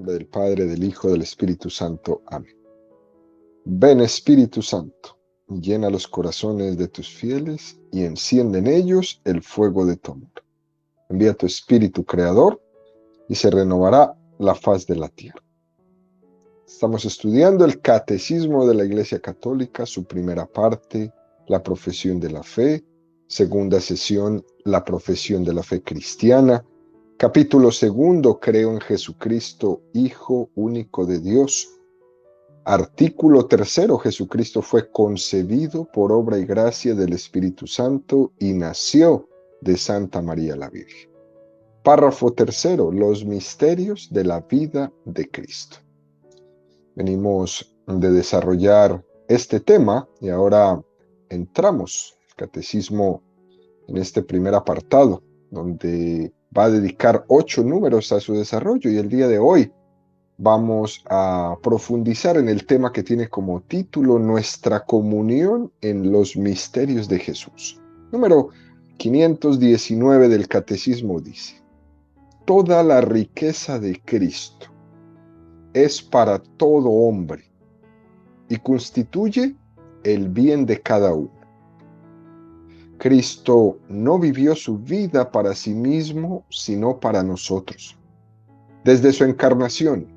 nombre del Padre, del Hijo, del Espíritu Santo. Amén. Ven, Espíritu Santo, llena los corazones de tus fieles y enciende en ellos el fuego de tu amor. Envía tu Espíritu Creador y se renovará la faz de la tierra. Estamos estudiando el Catecismo de la Iglesia Católica, su primera parte, la profesión de la fe, segunda sesión, la profesión de la fe cristiana, capítulo segundo, creo en Jesucristo, Hijo único de Dios. Artículo tercero, Jesucristo fue concebido por obra y gracia del Espíritu Santo y nació de Santa María la Virgen. Párrafo tercero, los misterios de la vida de Cristo. Venimos de desarrollar este tema y ahora entramos al catecismo en este primer apartado, donde va a dedicar 8 números a su desarrollo, y el día de hoy vamos a profundizar en el tema que tiene como título Nuestra comunión en los misterios de Jesús. Número 519 del catecismo dice: toda la riqueza de Cristo es para todo hombre y constituye el bien de cada uno. Cristo no vivió su vida para sí mismo, sino para nosotros. Desde su encarnación,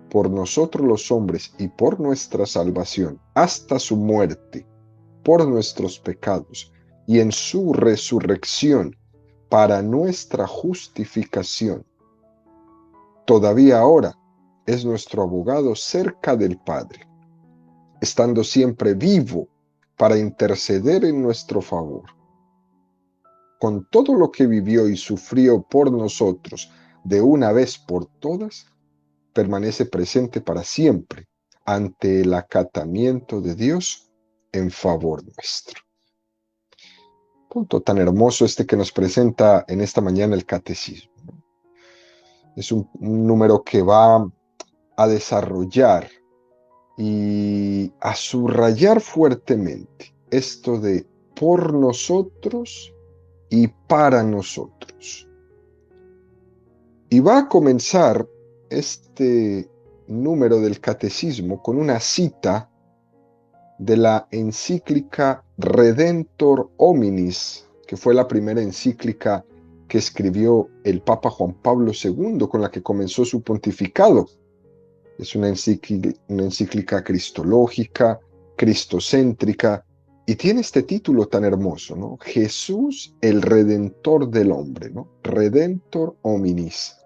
por nosotros los hombres y por nuestra salvación, hasta su muerte, por nuestros pecados, y en su resurrección, para nuestra justificación. Todavía ahora es nuestro abogado cerca del Padre, estando siempre vivo para interceder en nuestro favor. Con todo lo que vivió y sufrió por nosotros de una vez por todas, permanece presente para siempre ante el acatamiento de Dios en favor nuestro. Punto tan hermoso este que nos presenta en esta mañana el catecismo. Es un número que va a desarrollar y a subrayar fuertemente esto de por nosotros y para nosotros. Y va a comenzar este número del catecismo con una cita de la encíclica Redemptor Hominis, que fue la primera encíclica que escribió el Papa Juan Pablo II, con la que comenzó su pontificado. Es una encíclica cristológica, cristocéntrica, y tiene este título tan hermoso, ¿no? Jesús, el Redentor del hombre, ¿no? Redemptor Hominis.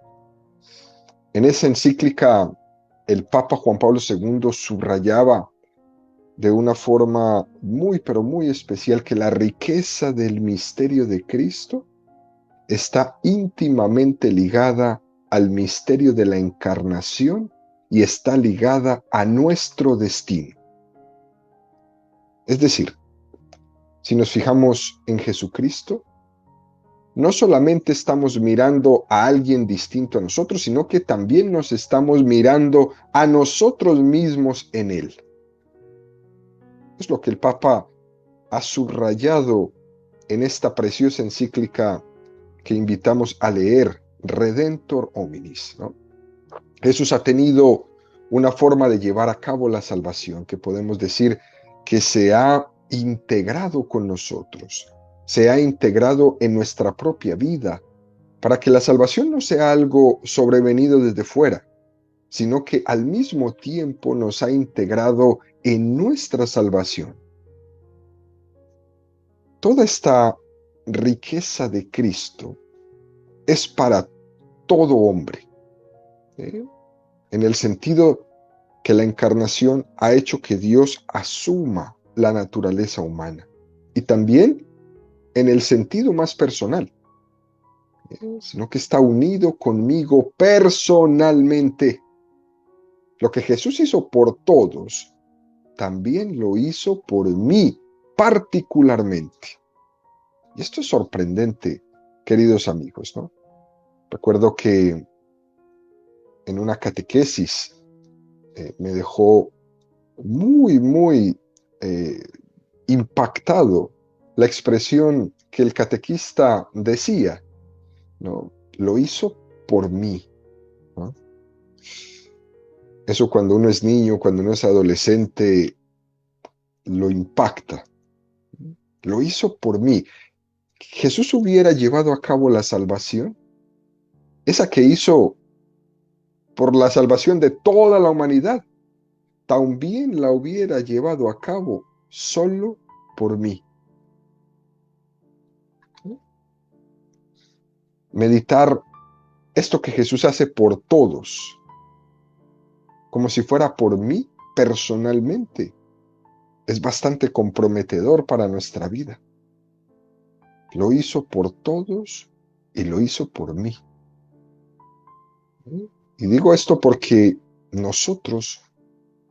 En esa encíclica, el Papa Juan Pablo II subrayaba de una forma muy, pero muy especial que la riqueza del misterio de Cristo está íntimamente ligada al misterio de la encarnación y está ligada a nuestro destino. Es decir, si nos fijamos en Jesucristo, no solamente estamos mirando a alguien distinto a nosotros, sino que también nos estamos mirando a nosotros mismos en Él. Es lo que el Papa ha subrayado en esta preciosa encíclica que invitamos a leer, Redemptor Hominis, ¿no? Jesús ha tenido una forma de llevar a cabo la salvación que podemos decir que se ha integrado con nosotros, se ha integrado en nuestra propia vida, para que la salvación no sea algo sobrevenido desde fuera, sino que al mismo tiempo nos ha integrado en nuestra salvación. Toda esta riqueza de Cristo es para todo hombre, ¿sí? En el sentido que la encarnación ha hecho que Dios asuma la naturaleza humana, y también en el sentido más personal, sino que está unido conmigo personalmente. Lo que Jesús hizo por todos, también lo hizo por mí particularmente. Y esto es sorprendente, queridos amigos, ¿no? Recuerdo que en una catequesis me dejó muy impactado la expresión que el catequista decía, ¿no? Lo hizo por mí, ¿no? Eso cuando uno es niño, cuando uno es adolescente, lo impacta. Lo hizo por mí. ¿Jesús hubiera llevado a cabo la salvación? Esa que hizo por la salvación de toda la humanidad, también la hubiera llevado a cabo solo por mí. Meditar esto que Jesús hace por todos, como si fuera por mí personalmente, es bastante comprometedor para nuestra vida. Lo hizo por todos y lo hizo por mí. Y digo esto porque nosotros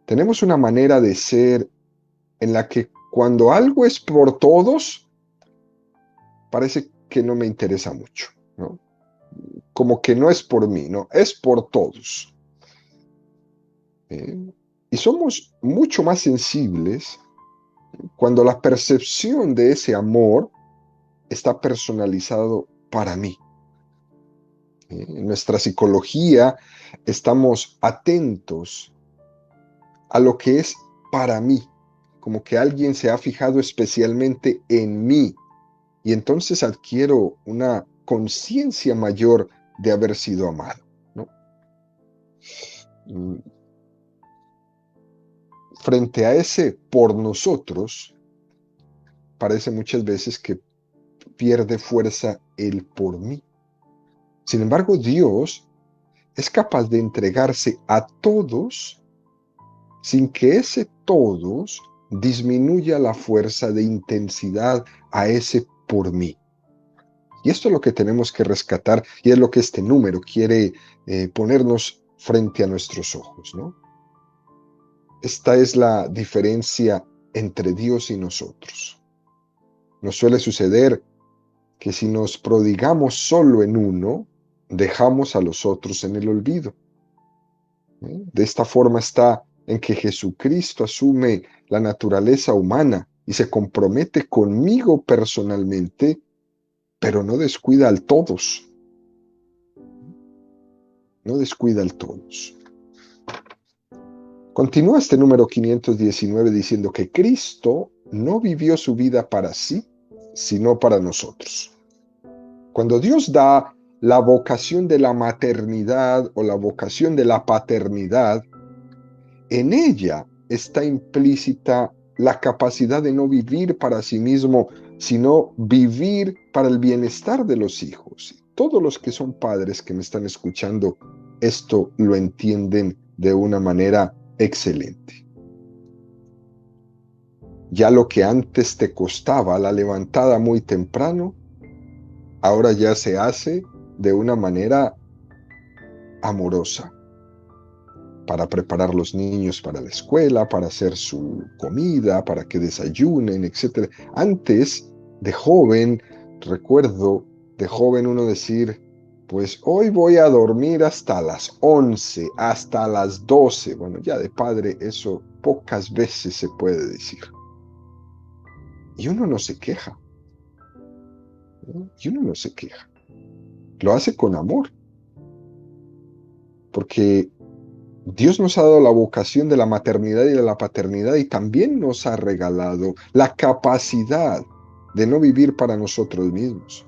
tenemos una manera de ser en la que cuando algo es por todos, parece que no me interesa mucho, ¿no? Como que no es por mí, no, es por todos. Y somos mucho más sensibles cuando la percepción de ese amor está personalizado para mí. En nuestra psicología estamos atentos a lo que es para mí, como que alguien se ha fijado especialmente en mí, y entonces adquiero una conciencia mayor de haber sido amado, ¿no? Frente a ese por nosotros, parece muchas veces que pierde fuerza el por mí. Sin embargo, Dios es capaz de entregarse a todos sin que ese todos disminuya la fuerza de intensidad a ese por mí. Y esto es lo que tenemos que rescatar, y es lo que este número quiere ponernos frente a nuestros ojos, ¿no? Esta es la diferencia entre Dios y nosotros. Nos suele suceder que si nos prodigamos solo en uno, dejamos a los otros en el olvido. De esta forma está en que Jesucristo asume la naturaleza humana y se compromete conmigo personalmente, pero no descuida al todos. No descuida al todos. Continúa este número 519 diciendo que Cristo no vivió su vida para sí, sino para nosotros. Cuando Dios da la vocación de la maternidad o la vocación de la paternidad, en ella está implícita la capacidad de no vivir para sí mismo, sino vivir para el bienestar de los hijos. Todos los que son padres que me están escuchando, esto lo entienden de una manera excelente. Ya lo que antes te costaba la levantada muy temprano, ahora ya se hace de una manera amorosa, para preparar los niños para la escuela, para hacer su comida, para que desayunen, etc. Antes, de joven, recuerdo de joven uno decir, pues hoy voy a dormir hasta las 11, hasta las 12. Bueno, ya de padre eso pocas veces se puede decir. Y uno no se queja. ¿No? Y uno no se queja. Lo hace con amor. Porque Dios nos ha dado la vocación de la maternidad y de la paternidad y también nos ha regalado la capacidad de no vivir para nosotros mismos.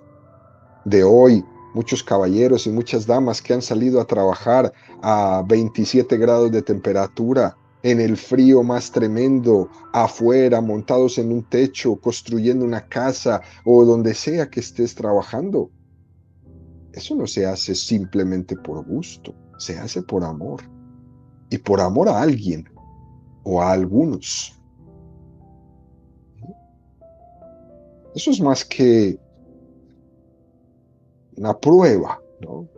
De hoy, muchos caballeros y muchas damas que han salido a trabajar a 27 grados de temperatura, en el frío más tremendo, afuera, montados en un techo, construyendo una casa o donde sea que estés trabajando. Eso no se hace simplemente por gusto, se hace por amor. Y por amor a alguien o a algunos. Eso es más que una prueba, ¿no?,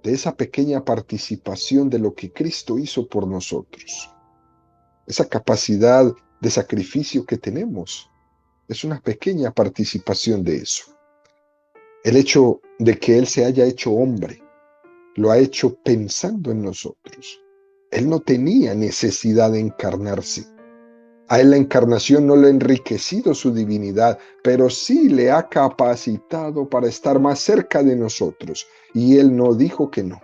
de esa pequeña participación de lo que Cristo hizo por nosotros. Esa capacidad de sacrificio que tenemos es una pequeña participación de eso. El hecho de que Él se haya hecho hombre, lo ha hecho pensando en nosotros. Él no tenía necesidad de encarnarse. A Él la encarnación no le ha enriquecido su divinidad, pero sí le ha capacitado para estar más cerca de nosotros. Y Él no dijo que no.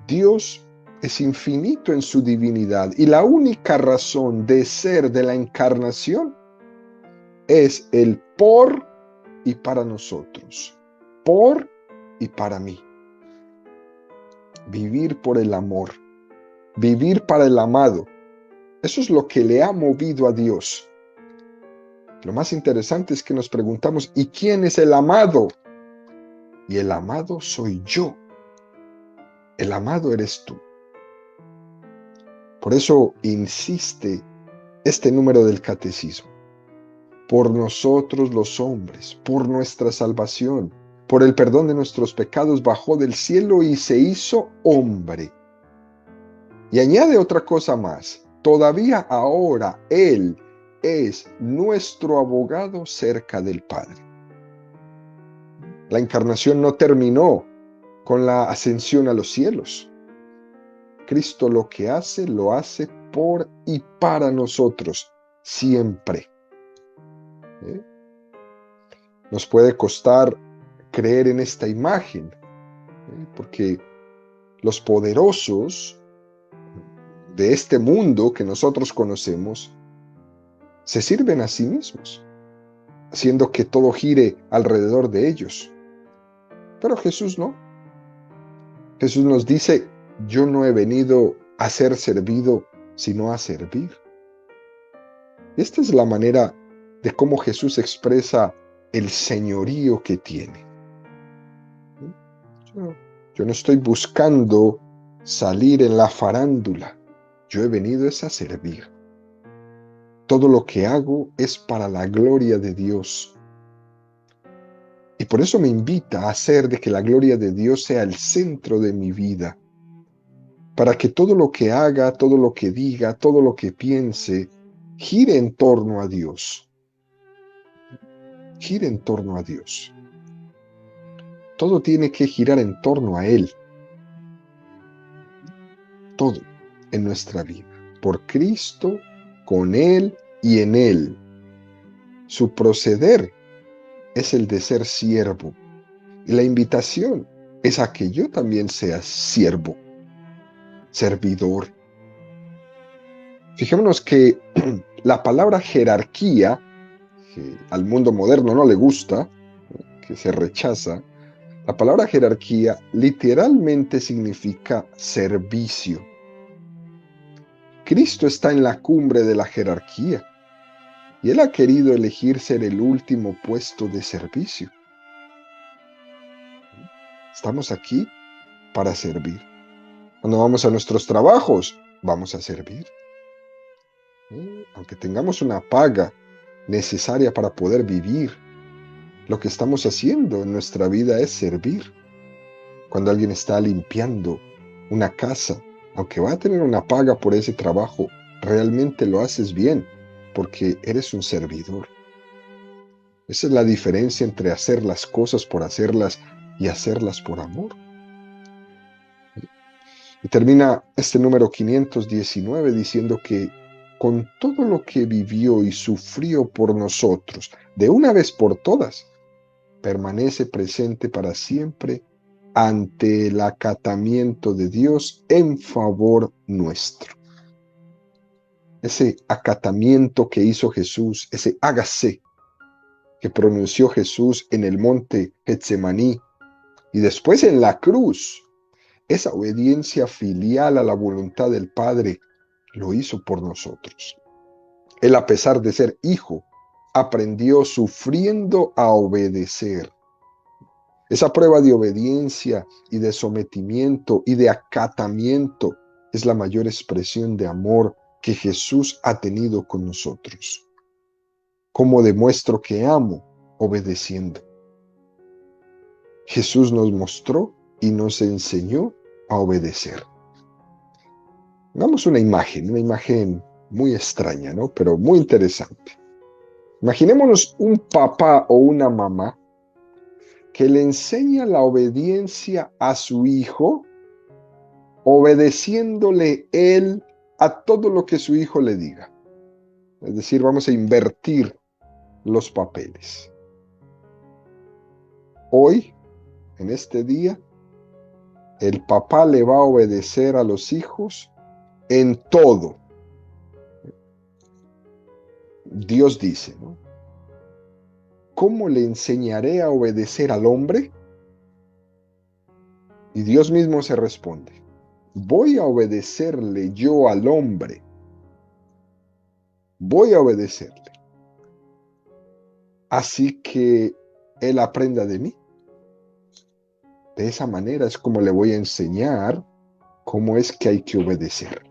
Dios es infinito en su divinidad y la única razón de ser de la encarnación es el por y para nosotros, por y para mí. Vivir por el amor, vivir para el amado. Eso es lo que le ha movido a Dios. Lo más interesante es que nos preguntamos, ¿y quién es el amado? Y el amado soy yo. El amado eres tú. Por eso insiste este número del catecismo. Por nosotros los hombres, por nuestra salvación, por el perdón de nuestros pecados, bajó del cielo y se hizo hombre. Y añade otra cosa más. Todavía ahora Él es nuestro abogado cerca del Padre. La encarnación no terminó con la ascensión a los cielos. Cristo lo que hace, lo hace por y para nosotros, siempre. Nos puede costar creer en esta imagen, porque los poderosos de este mundo que nosotros conocemos se sirven a sí mismos, haciendo que todo gire alrededor de ellos. Pero Jesús no. Jesús nos dice, yo no he venido a ser servido, sino a servir. Esta es la manera de cómo Jesús expresa el señorío que tiene. Yo no estoy buscando salir en la farándula. Yo he venido es a servir. Todo lo que hago es para la gloria de Dios. Y por eso me invita a hacer de que la gloria de Dios sea el centro de mi vida. Para que todo lo que haga, todo lo que diga, todo lo que piense, gire en torno a Dios. Gire en torno a Dios. Todo tiene que girar en torno a Él. Todo en nuestra vida. Por Cristo, con Él y en Él. Su proceder es el de ser siervo. Y la invitación es a que yo también sea siervo, servidor. Fijémonos que la palabra jerarquía, que al mundo moderno no le gusta, que se rechaza, la palabra jerarquía literalmente significa servicio. Cristo está en la cumbre de la jerarquía y Él ha querido elegir ser el último puesto de servicio. Estamos aquí para servir. Cuando vamos a nuestros trabajos, vamos a servir. Aunque tengamos una paga necesaria para poder vivir, lo que estamos haciendo en nuestra vida es servir. Cuando alguien está limpiando una casa, aunque va a tener una paga por ese trabajo, realmente lo haces bien, porque eres un servidor. Esa es la diferencia entre hacer las cosas por hacerlas y hacerlas por amor. Y termina este número 519 diciendo que con todo lo que vivió y sufrió por nosotros, de una vez por todas, permanece presente para siempre ante el acatamiento de Dios en favor nuestro. Ese acatamiento que hizo Jesús, ese hágase que pronunció Jesús en el monte Getsemaní y después en la cruz, esa obediencia filial a la voluntad del Padre lo hizo por nosotros. Él, a pesar de ser hijo, aprendió sufriendo a obedecer. Esa prueba de obediencia y de sometimiento y de acatamiento es la mayor expresión de amor que Jesús ha tenido con nosotros. ¿Cómo demuestro que amo? Obedeciendo. Jesús nos mostró y nos enseñó a obedecer. Hagamos una imagen muy extraña, ¿no? Pero muy interesante. Imaginémonos un papá o una mamá que le enseña la obediencia a su hijo, obedeciéndole él a todo lo que su hijo le diga. Es decir, vamos a invertir los papeles. Hoy, en este día, El papá le va a obedecer a los hijos en todo. Dios dice, ¿no? ¿Cómo le enseñaré a obedecer al hombre? Y Dios mismo se responde, voy a obedecerle yo al hombre. Voy a obedecerle. Así que él aprenda de mí. De esa manera es como le voy a enseñar cómo es que hay que obedecer.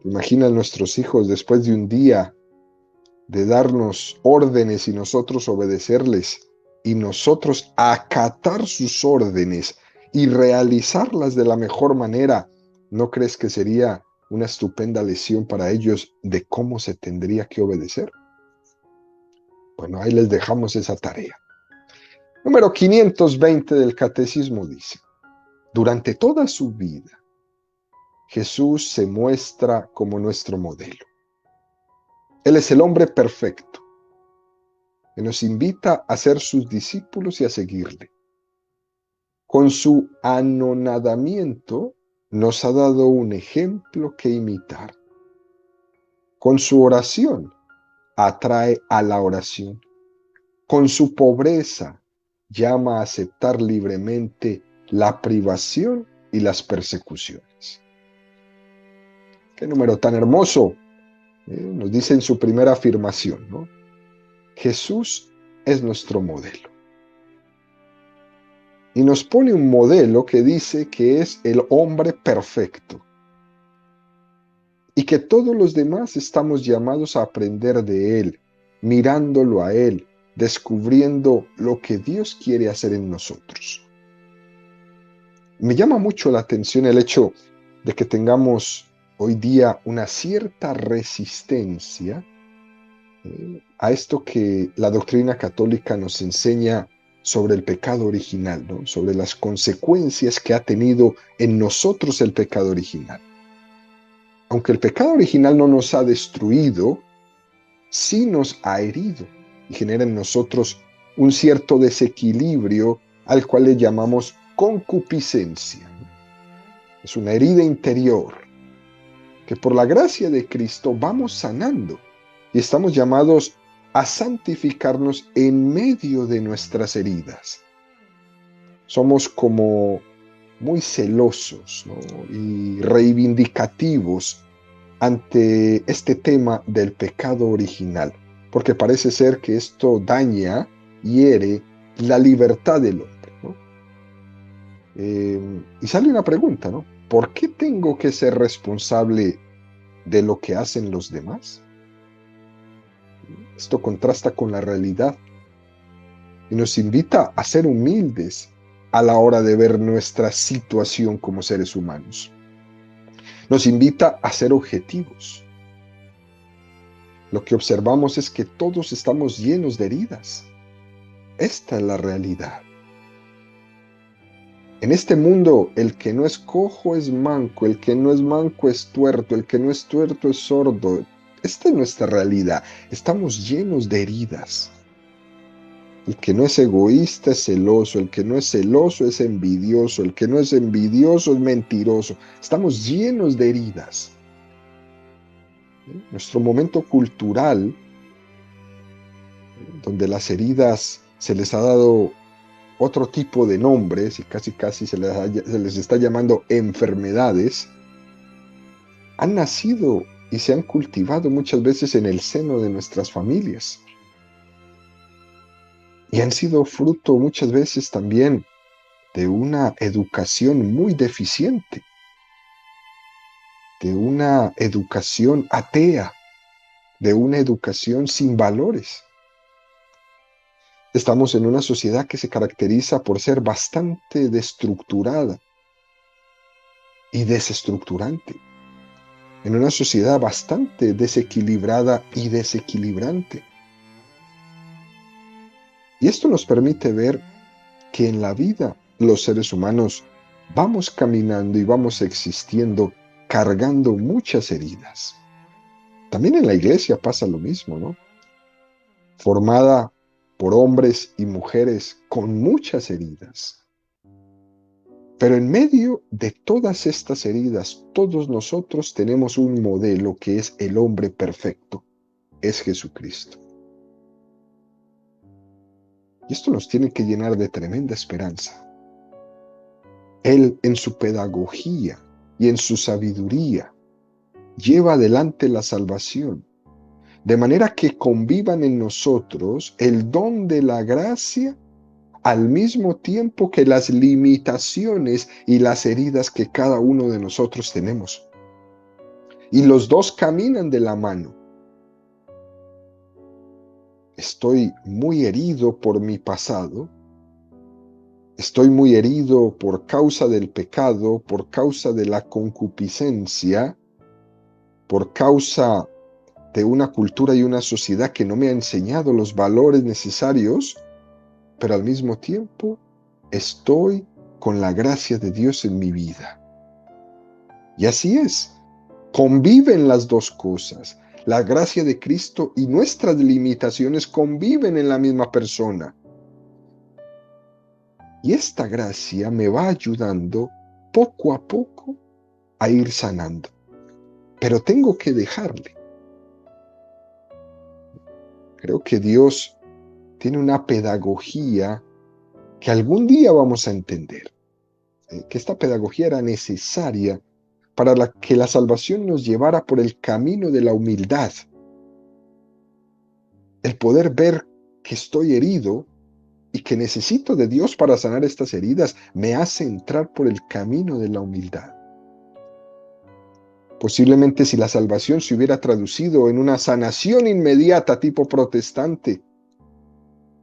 Imagina a nuestros hijos después de un día de darnos órdenes y nosotros obedecerles y nosotros acatar sus órdenes y realizarlas de la mejor manera. ¿No crees que sería una estupenda lección para ellos de cómo se tendría que obedecer? Bueno, ahí les dejamos esa tarea. Número 520 del Catecismo dice, durante toda su vida, Jesús se muestra como nuestro modelo. Él es el hombre perfecto, que nos invita a ser sus discípulos y a seguirle. Con su anonadamiento nos ha dado un ejemplo que imitar. Con su oración atrae a la oración. Con su pobreza llama a aceptar libremente la privación y las persecuciones. Qué número tan hermoso. Nos dice en su primera afirmación, ¿no? Jesús es nuestro modelo. Y nos pone un modelo que dice que es el hombre perfecto. Y que todos los demás estamos llamados a aprender de él, mirándolo a él, descubriendo lo que Dios quiere hacer en nosotros. Me llama mucho la atención el hecho de que tengamos hoy día una cierta resistencia a esto que la doctrina católica nos enseña sobre el pecado original, ¿no? Sobre las consecuencias que ha tenido en nosotros el pecado original. Aunque el pecado original no nos ha destruido, sí nos ha herido y genera en nosotros un cierto desequilibrio al cual le llamamos concupiscencia. Es una herida interior que por la gracia de Cristo vamos sanando y estamos llamados a santificarnos en medio de nuestras heridas. Somos como muy celosos, ¿no? Y reivindicativos ante este tema del pecado original, porque parece ser que esto daña, hiere la libertad del hombre, ¿no? Y sale una pregunta, ¿no? ¿Por qué tengo que ser responsable de lo que hacen los demás? Esto contrasta con la realidad y nos invita a ser humildes a la hora de ver nuestra situación como seres humanos. Nos invita a ser objetivos. Lo que observamos es que todos estamos llenos de heridas. Esta es la realidad. En este mundo, el que no es cojo es manco, el que no es manco es tuerto, el que no es tuerto es sordo. Esta es nuestra realidad. Estamos llenos de heridas. El que no es egoísta es celoso, el que no es celoso es envidioso, el que no es envidioso es mentiroso. Estamos llenos de heridas. Nuestro momento cultural, donde las heridas se les ha dado otro tipo de nombres y casi se les está llamando enfermedades, han nacido y se han cultivado muchas veces en el seno de nuestras familias. Y han sido fruto muchas veces también de una educación muy deficiente, de una educación atea, de una educación sin valores. Estamos en una sociedad que se caracteriza por ser bastante destructurada y desestructurante, en una sociedad bastante desequilibrada y desequilibrante. Y esto nos permite ver que en la vida los seres humanos vamos caminando y vamos existiendo cargando muchas heridas. También en la iglesia pasa lo mismo, ¿no? Formada por hombres y mujeres con muchas heridas. Pero en medio de todas estas heridas, todos nosotros tenemos un modelo que es el hombre perfecto, es Jesucristo. Y esto nos tiene que llenar de tremenda esperanza. Él, en su pedagogía y en su sabiduría, lleva adelante la salvación, de manera que convivan en nosotros el don de la gracia al mismo tiempo que las limitaciones y las heridas que cada uno de nosotros tenemos. Y los dos caminan de la mano. Estoy muy herido por mi pasado. Estoy muy herido por causa del pecado, por causa de la concupiscencia, por causa de una cultura y una sociedad que no me ha enseñado los valores necesarios, pero al mismo tiempo estoy con la gracia de Dios en mi vida. Y así es, conviven las dos cosas. La gracia de Cristo y nuestras limitaciones conviven en la misma persona. Y esta gracia me va ayudando poco a poco a ir sanando. Pero tengo que dejarle. Creo que Dios tiene una pedagogía que algún día vamos a entender. Que esta pedagogía era necesaria para que la salvación nos llevara por el camino de la humildad. El poder ver que estoy herido y que necesito de Dios para sanar estas heridas me hace entrar por el camino de la humildad. Posiblemente si la salvación se hubiera traducido en una sanación inmediata tipo protestante,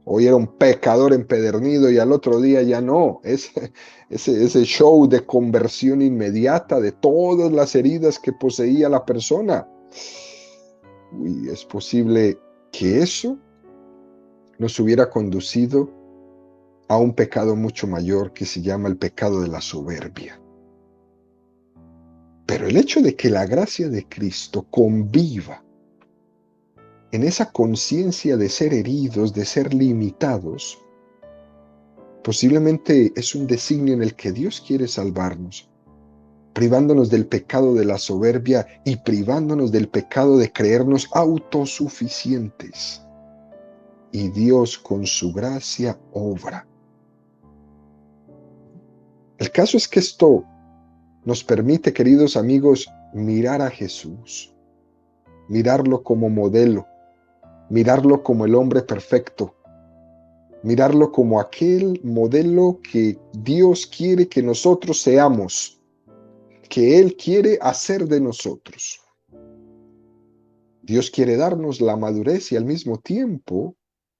hoy era un pecador empedernido y al otro día ya no, ese show de conversión inmediata de todas las heridas que poseía la persona. Es posible que eso nos hubiera conducido a un pecado mucho mayor que se llama el pecado de la soberbia. Pero el hecho de que la gracia de Cristo conviva en esa conciencia de ser heridos, de ser limitados, posiblemente es un designio en el que Dios quiere salvarnos, privándonos del pecado de la soberbia y privándonos del pecado de creernos autosuficientes. Y Dios con su gracia obra. El caso es que esto nos permite, queridos amigos, mirar a Jesús, mirarlo como modelo, mirarlo como el hombre perfecto, mirarlo como aquel modelo que Dios quiere que nosotros seamos, que Él quiere hacer de nosotros. Dios quiere darnos la madurez y al mismo tiempo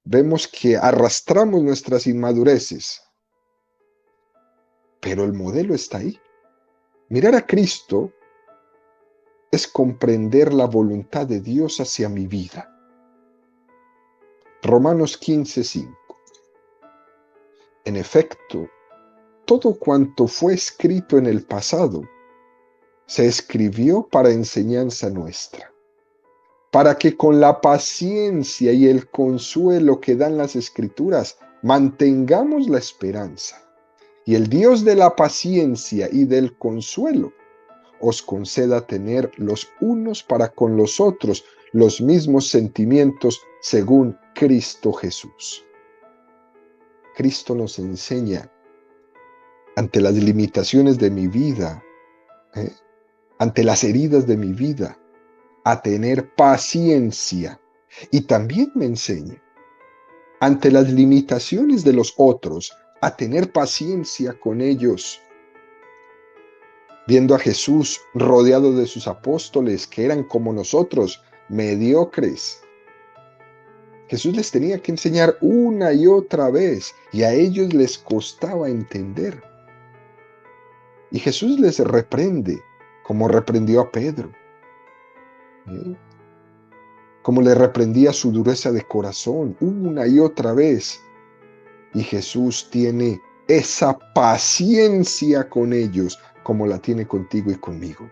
vemos que arrastramos nuestras inmadureces. Pero el modelo está ahí. Mirar a Cristo es comprender la voluntad de Dios hacia mi vida. Romanos 15:5. En efecto, todo cuanto fue escrito en el pasado se escribió para enseñanza nuestra, para que con la paciencia y el consuelo que dan las Escrituras mantengamos la esperanza. Y el Dios de la paciencia y del consuelo os conceda tener los unos para con los otros los mismos sentimientos según Cristo Jesús. Cristo nos enseña ante las limitaciones de mi vida, ante las heridas de mi vida, a tener paciencia. Y también me enseña ante las limitaciones de los otros, a tener paciencia con ellos. Viendo a Jesús rodeado de sus apóstoles que eran como nosotros, mediocres, Jesús les tenía que enseñar una y otra vez y a ellos les costaba entender. Y Jesús les reprende como reprendió a Pedro, como le reprendía su dureza de corazón una y otra vez. Y Jesús tiene esa paciencia con ellos como la tiene contigo y conmigo.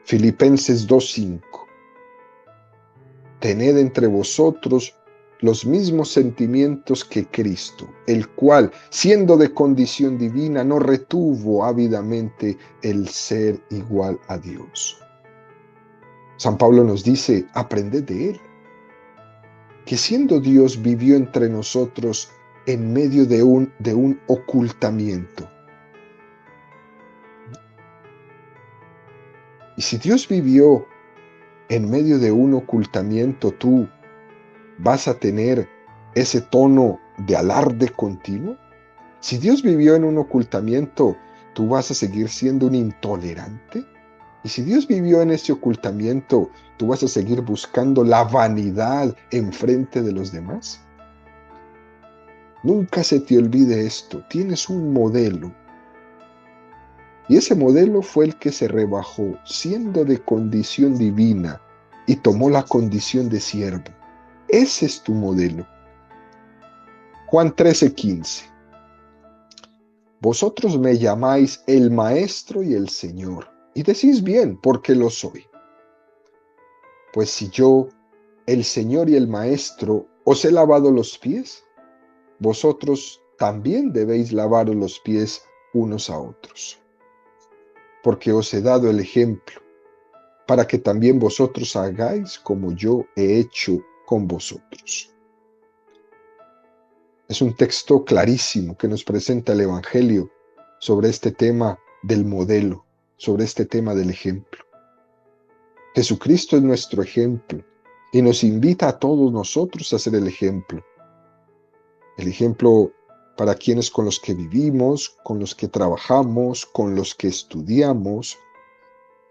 Filipenses 2:5. Tened entre vosotros los mismos sentimientos que Cristo, el cual, siendo de condición divina, no retuvo ávidamente el ser igual a Dios. San Pablo nos dice, aprended de él, que siendo Dios vivió entre nosotros en medio de un ocultamiento. Y si Dios vivió en medio de un ocultamiento, tú vas a tener ese tono de alarde continuo. Si Dios vivió en un ocultamiento, ¿tú vas a seguir siendo un intolerante? Y si Dios vivió en ese ocultamiento, ¿tú vas a seguir buscando la vanidad enfrente de los demás? Nunca se te olvide esto. Tienes un modelo. Y ese modelo fue el que se rebajó, siendo de condición divina, y tomó la condición de siervo. Ese es tu modelo. Juan 13:15. Vosotros me llamáis el Maestro y el Señor, y decís bien, porque lo soy. Pues si yo, el Señor y el Maestro, os he lavado los pies, vosotros también debéis lavaros los pies unos a otros. Porque os he dado el ejemplo, para que también vosotros hagáis como yo he hecho con vosotros. Es un texto clarísimo que nos presenta el Evangelio sobre este tema del modelo, sobre este tema del ejemplo. Jesucristo es nuestro ejemplo y nos invita a todos nosotros a ser el ejemplo. El ejemplo para quienes con los que vivimos, con los que trabajamos, con los que estudiamos.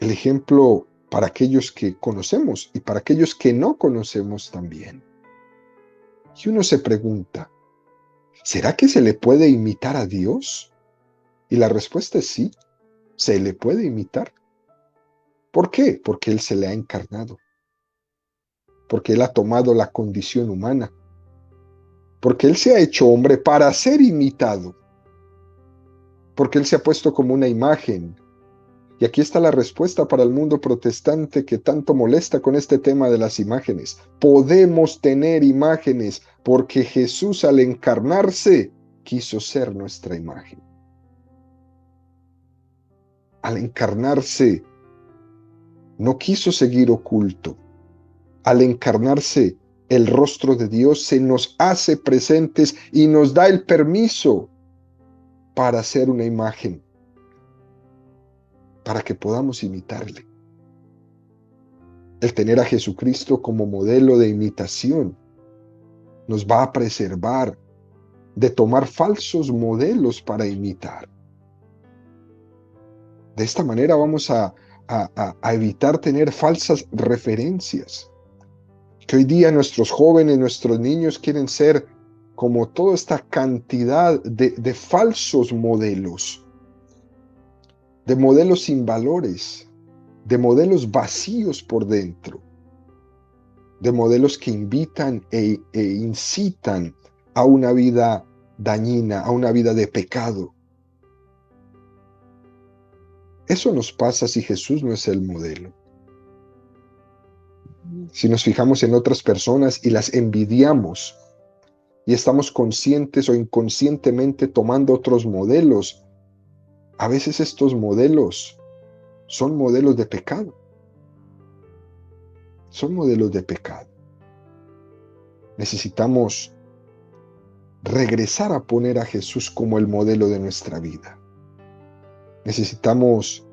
El ejemplo para aquellos que conocemos y para aquellos que no conocemos también. Y uno se pregunta, ¿será que se le puede imitar a Dios? Y la respuesta es sí, se le puede imitar. ¿Por qué? Porque Él se le ha encarnado. Porque Él ha tomado la condición humana. Porque Él se ha hecho hombre para ser imitado. Porque Él se ha puesto como una imagen. Y aquí está la respuesta para el mundo protestante que tanto molesta con este tema de las imágenes. Podemos tener imágenes porque Jesús al encarnarse quiso ser nuestra imagen. Al encarnarse no quiso seguir oculto. Al encarnarse el rostro de Dios se nos hace presentes y nos da el permiso para ser una imagen, para que podamos imitarle. El tener a Jesucristo como modelo de imitación nos va a preservar de tomar falsos modelos para imitar. De esta manera vamos a evitar tener falsas referencias. Que hoy día nuestros jóvenes, nuestros niños quieren ser como toda esta cantidad de falsos modelos, de modelos sin valores, de modelos vacíos por dentro, de modelos que invitan e incitan a una vida dañina, a una vida de pecado. Eso nos pasa si Jesús no es el modelo. Si nos fijamos en otras personas y las envidiamos y estamos conscientes o inconscientemente tomando otros modelos, a veces estos modelos son modelos de pecado. Son modelos de pecado. Necesitamos regresar a poner a Jesús como el modelo de nuestra vida. Necesitamos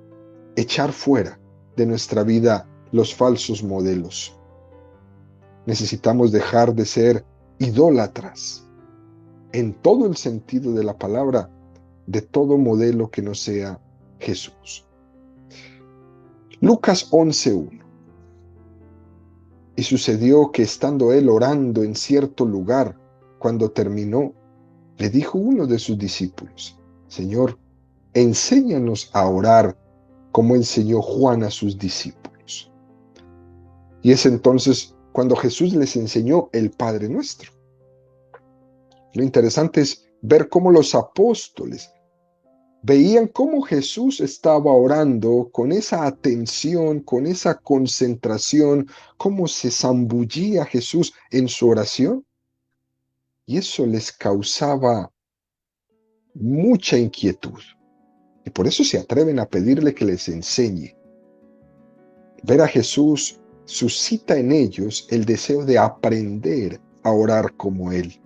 echar fuera de nuestra vida los falsos modelos. Necesitamos dejar de ser idólatras en todo el sentido de la palabra, de todo modelo que no sea Jesús. Lucas 11:1. Y sucedió que estando él orando en cierto lugar, cuando terminó, le dijo uno de sus discípulos: Señor, enséñanos a orar como enseñó Juan a sus discípulos. Y es entonces cuando Jesús les enseñó el Padre Nuestro. Lo interesante es ver cómo los apóstoles veían cómo Jesús estaba orando con esa atención, con esa concentración, cómo se zambullía Jesús en su oración. Y eso les causaba mucha inquietud. Y por eso se atreven a pedirle que les enseñe. Ver a Jesús suscita en ellos el deseo de aprender a orar como Él.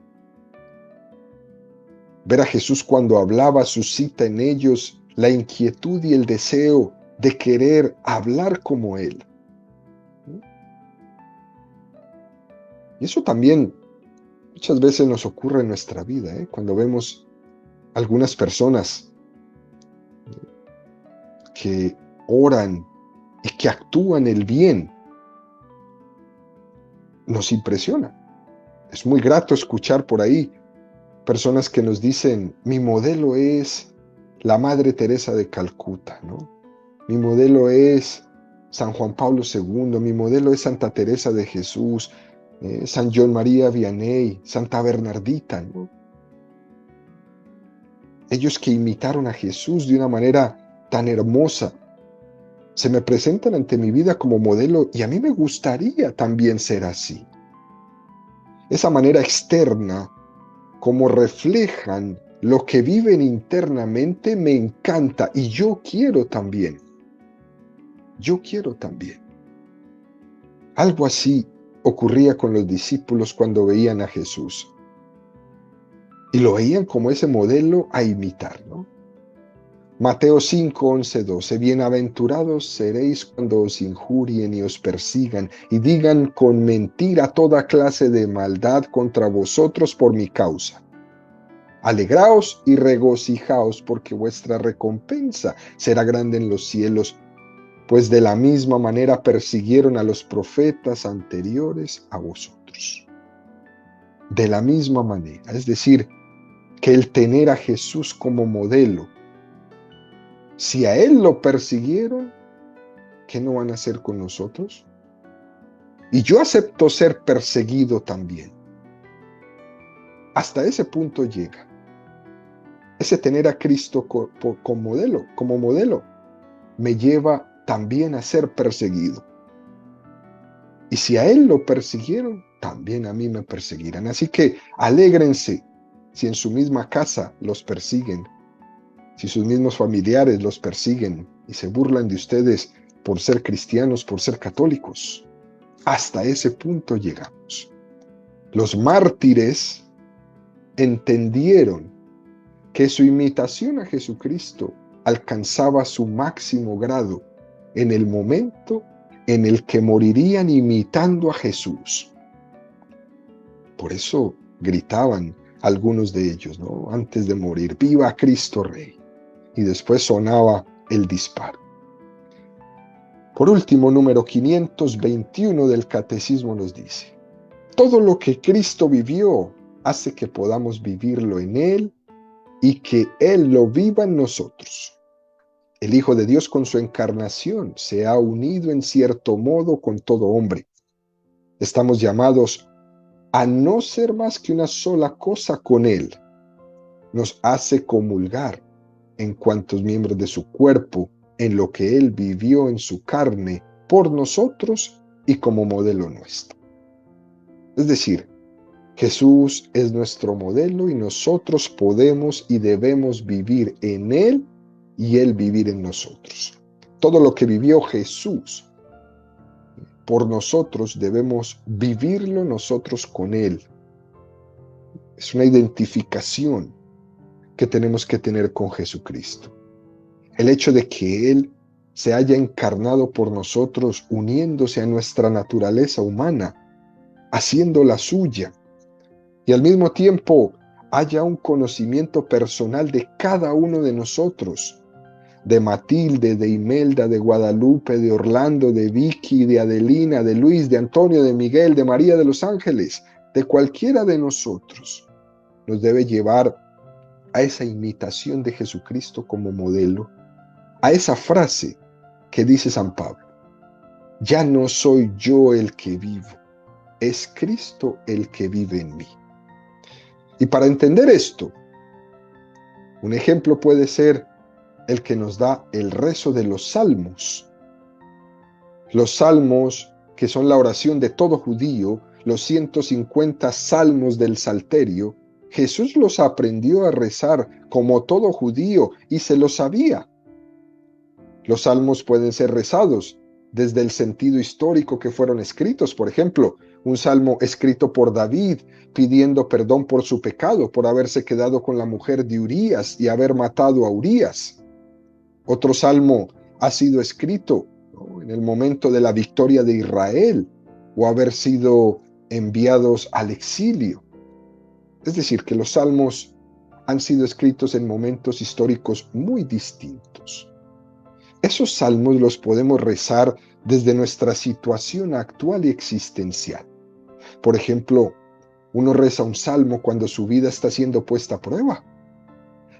Ver a Jesús cuando hablaba suscita en ellos la inquietud y el deseo de querer hablar como Él. Y eso también muchas veces nos ocurre en nuestra vida, cuando vemos algunas personas que oran y que actúan el bien. Nos impresiona. Es muy grato escuchar por ahí personas que nos dicen, mi modelo es la Madre Teresa de Calcuta, ¿no? Mi modelo es San Juan Pablo II, mi modelo es Santa Teresa de Jesús, San John María Vianney, Santa Bernardita, ¿no? Ellos que imitaron a Jesús de una manera tan hermosa, se me presentan ante mi vida como modelo y a mí me gustaría también ser así. Esa manera externa, como reflejan lo que viven internamente, me encanta y yo quiero también. Yo quiero también. Algo así ocurría con los discípulos cuando veían a Jesús. Y lo veían como ese modelo a imitar, ¿no? Mateo 5, 11, 12. Bienaventurados seréis cuando os injurien y os persigan y digan con mentira toda clase de maldad contra vosotros por mi causa. Alegraos y regocijaos, porque vuestra recompensa será grande en los cielos, pues de la misma manera persiguieron a los profetas anteriores a vosotros. De la misma manera, es decir, que el tener a Jesús como modelo, si a Él lo persiguieron, ¿qué no van a hacer con nosotros? Y yo acepto ser perseguido también. Hasta ese punto llega. Ese tener a Cristo como modelo, me lleva también a ser perseguido. Y si a Él lo persiguieron, también a mí me perseguirán. Así que alégrense si en su misma casa los persiguen, si sus mismos familiares los persiguen y se burlan de ustedes por ser cristianos, por ser católicos. Hasta ese punto llegamos. Los mártires entendieron que su imitación a Jesucristo alcanzaba su máximo grado en el momento en el que morirían imitando a Jesús. Por eso gritaban algunos de ellos, ¿no? Antes de morir, ¡viva Cristo Rey! Y después sonaba el disparo. Por último, número 521 del Catecismo nos dice, todo lo que Cristo vivió hace que podamos vivirlo en Él y que Él lo viva en nosotros. El Hijo de Dios con su encarnación se ha unido en cierto modo con todo hombre. Estamos llamados a no ser más que una sola cosa con Él. Nos hace comulgar en cuantos miembros de su cuerpo, en lo que Él vivió en su carne por nosotros y como modelo nuestro. Es decir, Jesús es nuestro modelo y nosotros podemos y debemos vivir en Él y Él vivir en nosotros. Todo lo que vivió Jesús por nosotros debemos vivirlo nosotros con Él. Es una identificación que tenemos que tener con Jesucristo. El hecho de que Él se haya encarnado por nosotros, uniéndose a nuestra naturaleza humana, haciéndola suya, y al mismo tiempo haya un conocimiento personal de cada uno de nosotros, de Matilde, de Imelda, de Guadalupe, de Orlando, de Vicky, de Adelina, de Luis, de Antonio, de Miguel, de María de los Ángeles, de cualquiera de nosotros, nos debe llevar a esa imitación de Jesucristo como modelo, a esa frase que dice San Pablo, ya no soy yo el que vivo, es Cristo el que vive en mí. Y para entender esto, un ejemplo puede ser el que nos da el rezo de los salmos. Los salmos, que son la oración de todo judío, los 150 salmos del Salterio, Jesús los aprendió a rezar como todo judío y se los sabía. Los salmos pueden ser rezados desde el sentido histórico que fueron escritos. Por ejemplo, un salmo escrito por David pidiendo perdón por su pecado, por haberse quedado con la mujer de Urías y haber matado a Urías. Otro salmo ha sido escrito, ¿no?, en el momento de la victoria de Israel o haber sido enviados al exilio. Es decir, que los salmos han sido escritos en momentos históricos muy distintos. Esos salmos los podemos rezar desde nuestra situación actual y existencial. Por ejemplo, uno reza un salmo cuando su vida está siendo puesta a prueba.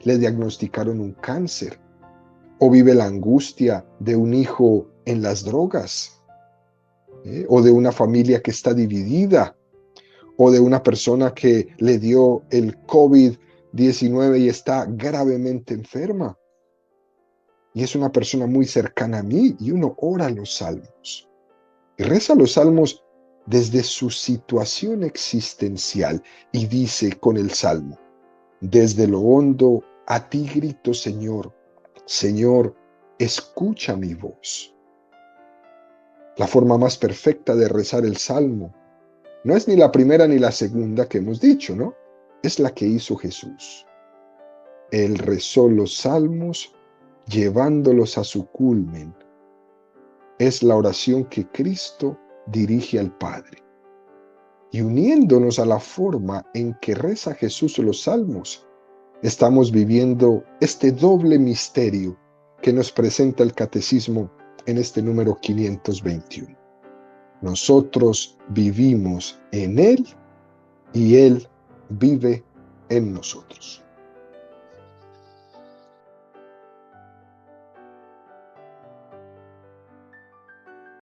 Le diagnosticaron un cáncer, o vive la angustia de un hijo en las drogas, o de una familia que está dividida, o de una persona que le dio el COVID-19 y está gravemente enferma. Y es una persona muy cercana a mí, y uno ora los salmos. Y reza los salmos desde su situación existencial y dice con el salmo: desde lo hondo a ti grito, Señor. Señor, escucha mi voz. La forma más perfecta de rezar el salmo no es ni la primera ni la segunda que hemos dicho, ¿no? Es la que hizo Jesús. Él rezó los salmos llevándolos a su culmen. Es la oración que Cristo dirige al Padre. Y uniéndonos a la forma en que reza Jesús los salmos, estamos viviendo este doble misterio que nos presenta el Catecismo en este número 521. Nosotros vivimos en Él y Él vive en nosotros.